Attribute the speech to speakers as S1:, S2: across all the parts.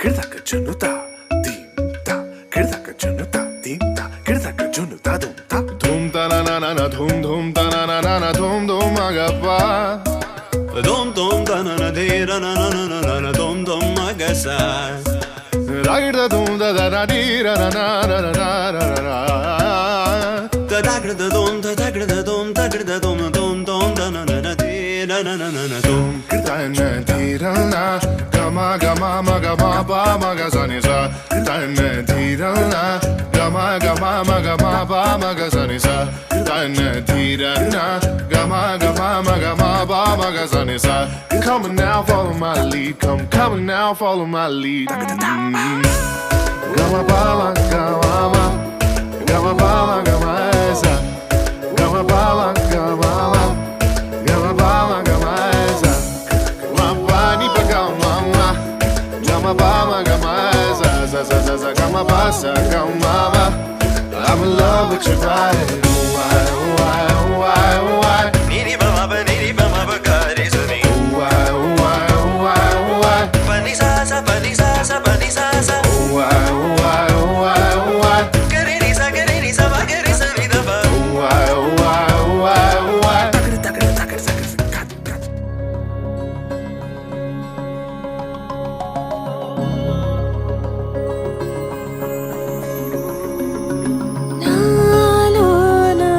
S1: కిడదక జునుతా దీంతా కిడదక జునుతా దీంతా కిడదక జునుతా దుంతా
S2: Dhoom తననన Dhoom Dhoom తననన Dhoom Dhoom మగపా
S3: Dom dom da na na de ra na na na na na dom dom magasa.
S2: రాగిడ Dhoom the the ర D ర ర న ర ర ర ర ర ర
S3: Da da gra da dom da da gra da dom da gra da dom dom dom da na na na de na na na na na dom.
S2: కిడతన ధీరన గమ గమ మగ మా పా మగ సని స కిడతన ధీరన గమ గమ మగ మా పా మగ సని స కిడతన ధీరన గమ గమ మగ మా పా మగ సని స Come on now, follow my lead. Come on now, follow my lead. Gama bala, gama, gama bala, gama esa. Gama bala, gama, gama bala, gama esa. Gama ni pa gama, gama bala, gama esa. Za za za za, gama basa, gama. I'm in love with your body. Why, why, why, why?
S3: Niri ba ma ba ga re sa ni. Pa ni sa sa pa ni sa sa pa ni sa sa. Ga re ni sa ba ga re sa ni da ba.
S1: తగడ తగడ తగడ తగడ cut cut
S4: నాలోనా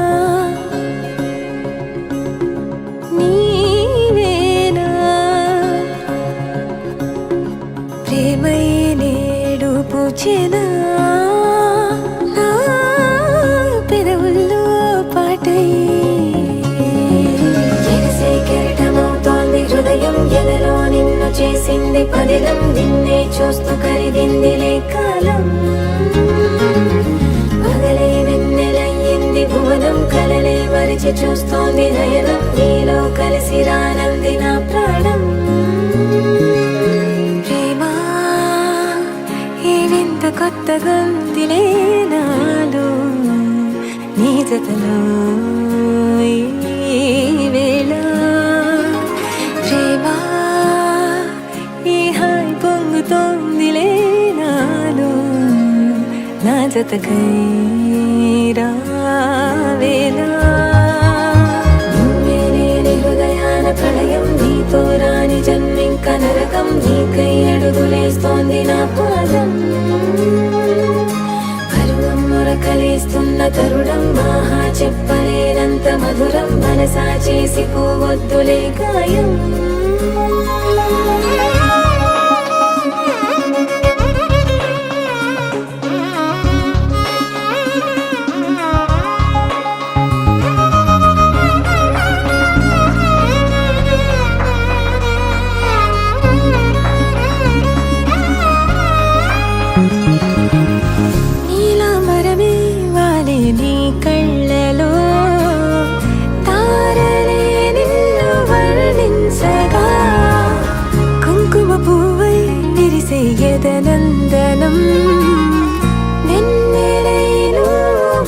S4: నీవేనా ప్రేమై నేడు పూచెనా నా పెదవుల్లో పాటై ఎగసే కెరటమవుతోంది హృదయం ఎదలో నిన్ను చేసింది పదిలం నిన్నే చూస్తూ కరిగిందిలే కాలం పగలే వెన్నెలయ్యింది భువనం కలలే మరిచి చూస్తోంది నయనం నీలో కలిసి రానంది నా ప్రాణం ప్రేమ ఈ వింత కొత్తగా ఉందిలే నాలో నీ జతలో ఈ వేళ ప్రేమ ఈ హాయి పొంగుతోందిలే నాలో నా జతకై రావేలా నువ్వే లేని హృదయాన ప్రళయం నీతో రాని జన్మింక నరకం నీకై అడుగులేస్తోంది నా పాదం పరువం మొరకలేస్తున్న తరుణం ఆహా చెప్పలేనంత మధురం మనసా చేసి పోవద్దులే గాయం నీలాంబరమే వాలే నీ కళ్ళలో తారలే నిన్ను వర్ణించగా కుంకుమ పువ్వై విరిసే యదనందనం వెన్నెలైను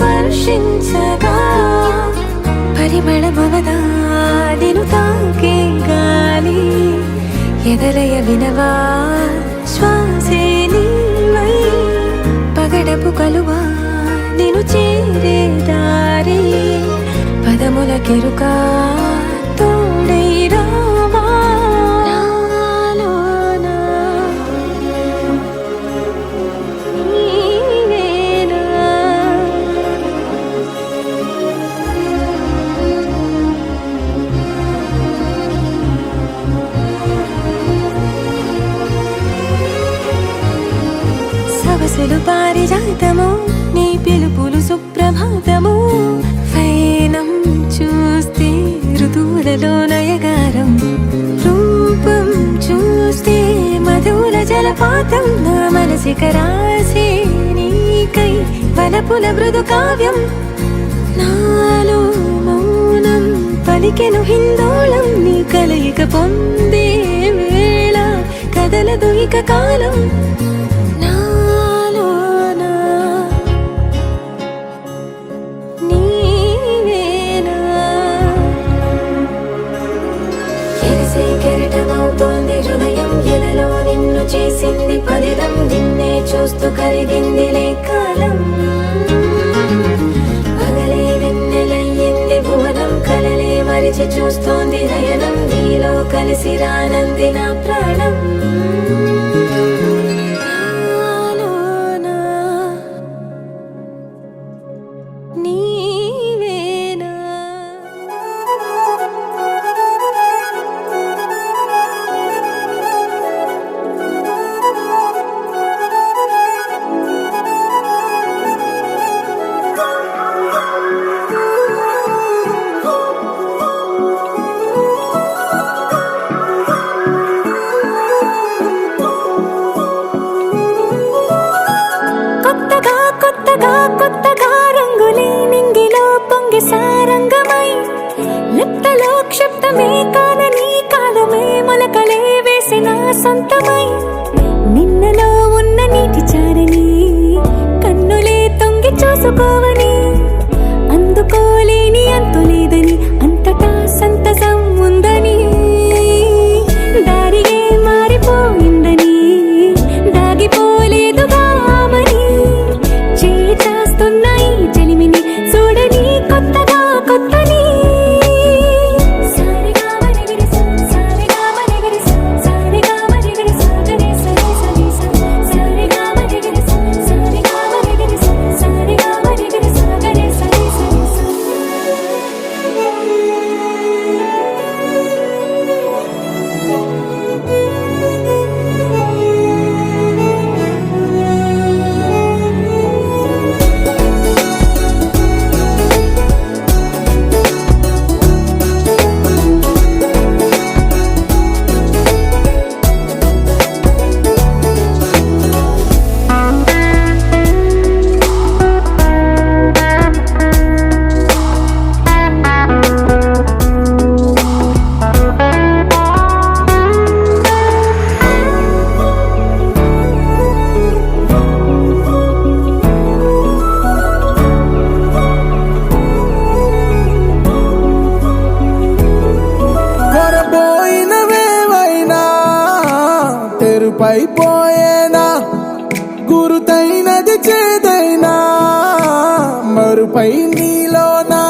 S4: వర్షించగా పరిమళమవదా నిన్ను తాకే గాలి ఎదలయ వినవా శ్వాసే నీవై పగడపు కలువా నిన్ను చేరే దారి పదముల కెరుక తోడై రావా నాలోనా నీవేనా సవసులు పారిజాతము నీ పిలుపులు సుప్రభాతము ఫైనం చూస్తే ఋతువులలో నయగారం రూపం చూస్తే మధుల జలపాతం నా మనసిక రాసే నీకై వలపుల మృదు కావ్యం నాలో మౌనం పలికెను హిందోళం నీ కలయిక పొందే వేళ కదలదు ఇక కాలం నాలోనా నీవేనా ఎగసే కెరటమవుతోంది హృదయం ఎదలో నిన్ను తీసింది పదిలం నిన్నే చూస్తూ కరిగిందిలే కాలం పగలే వెన్నెలయ్యింది భువనం కలలే మరిచి చూస్తోంది నయనం నీలో కలిసి రానంది నా ప్రాణం సారంగమై లిప్తలో క్షిప్తమే కాదని కాలమే మొలకలే వేసిన సొంతమై నిన్నలో ఉన్న నీటి చారని కన్నులే తొంగి చూసుకోవని అందుకోలేని అంతు లేదని అంతటా సంతసం ఉందని దారిగే మారిపోయిందని దాగిపోలేదుగా ఆమని చేస్తాస్తున్నాయి జలిమిని చూడని కొత్తగా కొత్తని
S2: పైపోయేనా గురుతైనది చేదైనా మరుపై నీలోనా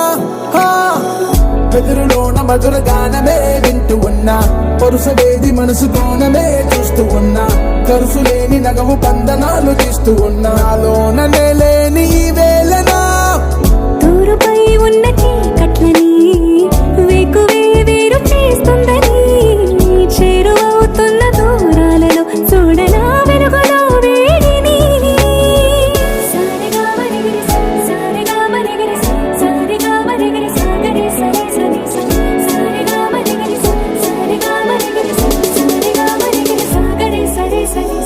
S2: ఎదురులోన మధుర గానమే వింటూ ఉన్నా పరుసవేది మనసు కోణమే చూస్తూ ఉన్నా కరుసులేని నగవు బంధనాలు తీస్తూ ఉన్నా లోన లేని ఈ వేళనా
S4: దూరుపై ఉన్న చీకట్లని వేకువే వేరు చేస్తుందని చేరువవుతున్న దూరాలలో చూడనా వెలుగులో వేడిని సారిగా మరిగిరి సారిగా మరిగిరి సారిగా మరిగిరి సాగరి సరి సరి సారిగా మరిగిరి సారిగా మరిగిరి సారిగా మరిగిరి సాగరి సరి సరి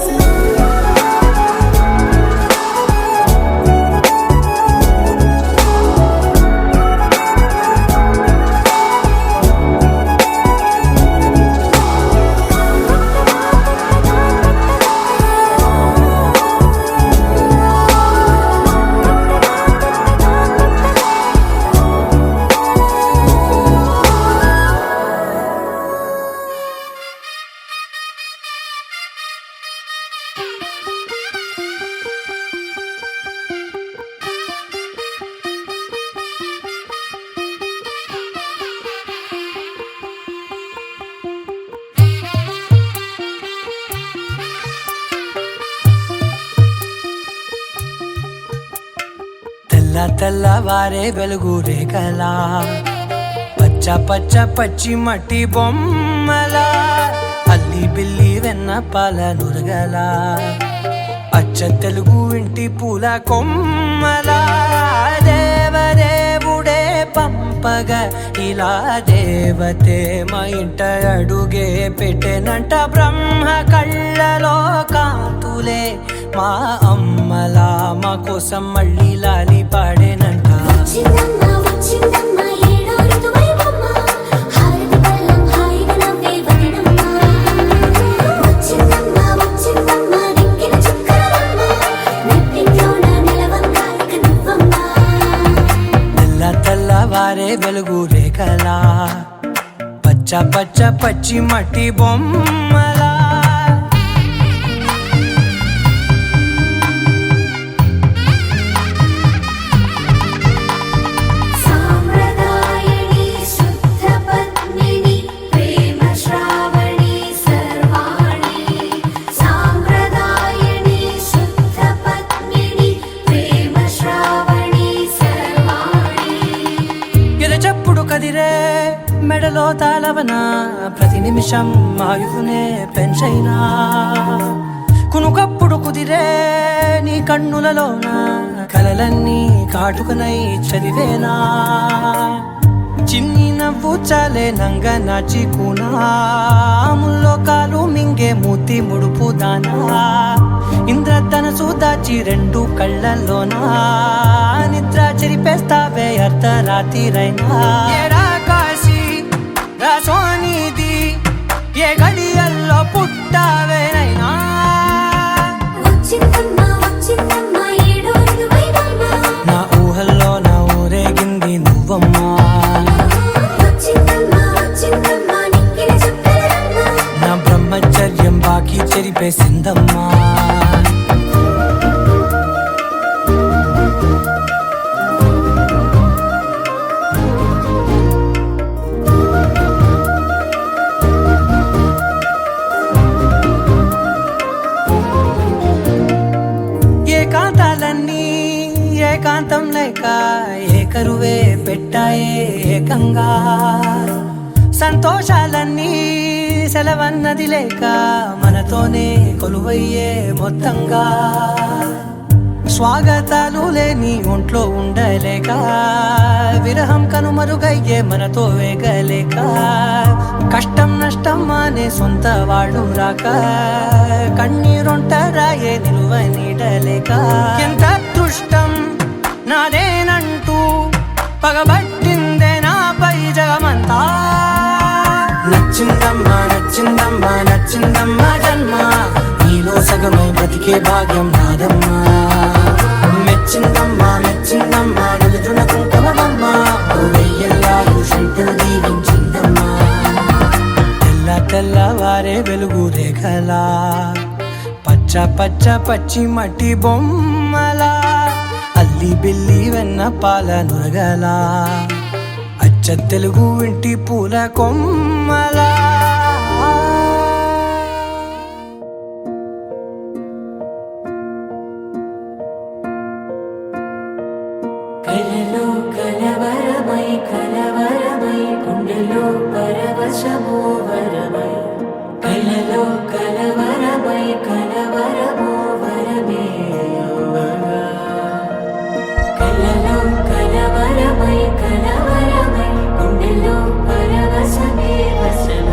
S5: తెల్లవారే వెలుగు రేఖలా పచ్చ పచ్చ పచ్చి మట్టి బొమ్మలా అల్లి బిల్లి వెన్న పాల నురగలా అచ్చ తెలుగు ఇంటి పూల కొమ్మలా దేవదేవుడే పంపగా ఇలా దేవతే మా ఇంట అడుగే పెట్టెనంట బ్రహ్మ కళ్ళలో కాంతులే మా అమ్మలా మా కోసం మళ్ళీ లాలి పాడేనంట తెల్లవారే వెలుగు రేఖలా పచ్చ పచ్చ పచ్చి మట్టి బొమ్మలా నిమిషం ఆయువునే పెంచైనా కునుకప్పుడు కుదిరే నీ కన్నులలోన కలలన్నీ కాటుకనై చదివేనా చిన్ని నవ్వు చాలే నంగ నాచికునాముల్లో కాలు మింగే మూతి ముడుపు దానా ఇంద్రధనసు దాచి రెండు కళ్ళల్లోనా నిద్ర చెరిపేస్తావే అర్ధరాత్రిరైనా ఏరా కాశీ రా సోనిది ఏ గడియల్లో పుట్టావేనైనా
S4: వచ్చిందమ్మా వచ్చిందమ్మా ఏడో ఇరువైనమ్మా
S5: నా ఊహల్లో నా ఊరేగింది నువ్వమ్మా
S4: వచ్చిందమ్మా వచ్చిందమ్మా నిక్కిన చుక్కలమ్మా
S5: నా బ్రహ్మచర్యం బాకీ చెరిపేసిందమ్మా ఏకాంతాలన్నీ ఏకాంతం లేక ఏకరువే పెట్టాయే ఏకంగా సంతోషాలన్నీ సెలవన్నది లేక మనతోనే కొలువయ్యే మొత్తంగా స్వాగతాలు లేని ఒంట్లో ఉండలేక విరహం కనుమరుగయ్యే మనతో వేగలేక కష్టం నష్టం అనే సొంత వాళ్ళు రాక కన్నీరొంటరాయే నిలువ నీడలేక ఎంత అదృష్టం నాదేనంటూ పగబట్టిందే నాపై జగమంతా నచ్చిందమ్మా నచ్చిందమ్మా నచ్చిందమ్మా జన్మ నీలో సగమై బ్రతికే భాగ్యం నాదమ్మా మెచ్చిందమ్మా మెచ్చిందమ్మా నిలుచున కుంకుమమ్మా వెయ్యల్లాలు శంకరు దీవించిందమ్మా తెల్ల తెల్లవారే వెలుగు రేఖలా పచ్చ పచ్చ పచ్చి మట్టి బొమ్మలా అల్లి బిల్లి వెన్న పాల నురగలా అచ్చ తెలుగు ఇంటి పూల కొమ్మలా
S4: కలలో కలవరమై కలవరమై గుండెలో పరవశమో వరమై కలలో కలవరమై కలవరమో వరమే ఔవగా కలలో కలవరమై కలవరమై గుండెలో పరవశమే వశమై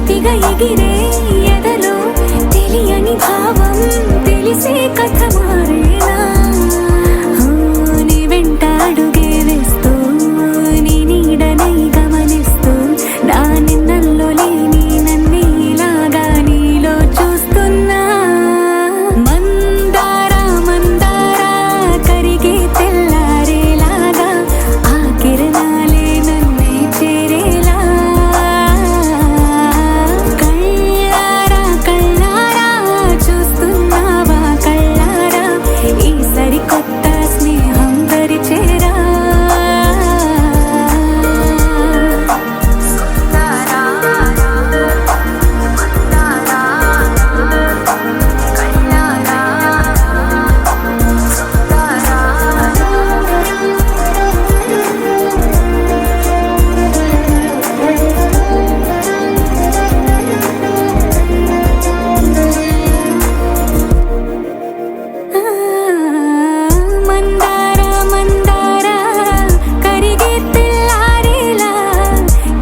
S4: జ్యోతిగా ఎగిరే ఎదలో తెలియని భావం తెలిసే కథ మారేనా నీ వెంట అడుగే వేస్తూ నీ నీడనై గమనిస్తూ నా నిన్నల్లో లేని నన్నే ఇలాగా నీలో చూస్తున్నా మందారా మందారా కరిగే తెల్లారేలాగా ఆ కిరణాలే నన్నే చేరేలా కళ్ళారా కళ్ళారా చూస్తున్నావా కళ్ళారా ఈ సరికొత్త స్నేహం పరిచేరా మందారా మందారా కరిగే తెల్లారేలా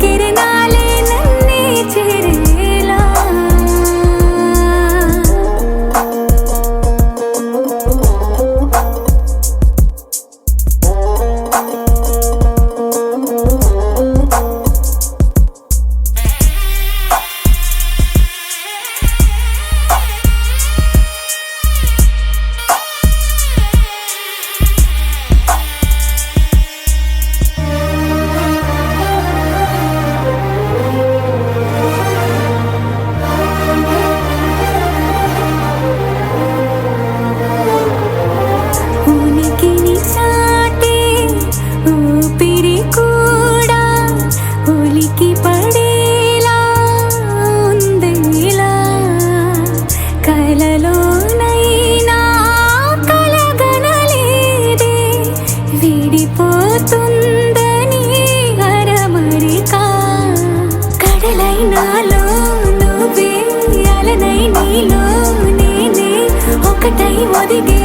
S4: కిరణాలే నన్నే చేరేలా ఉనికిని చాటే ఊపిరి కూడా ఉలికి పడేలా ఉందేలా కలలోనైనా కలగనలేదే విడిపోతుందని అరమరిక కడలైనాలో నువ్వే అలనై నీలో నేనే ఒకటై ఒదిగే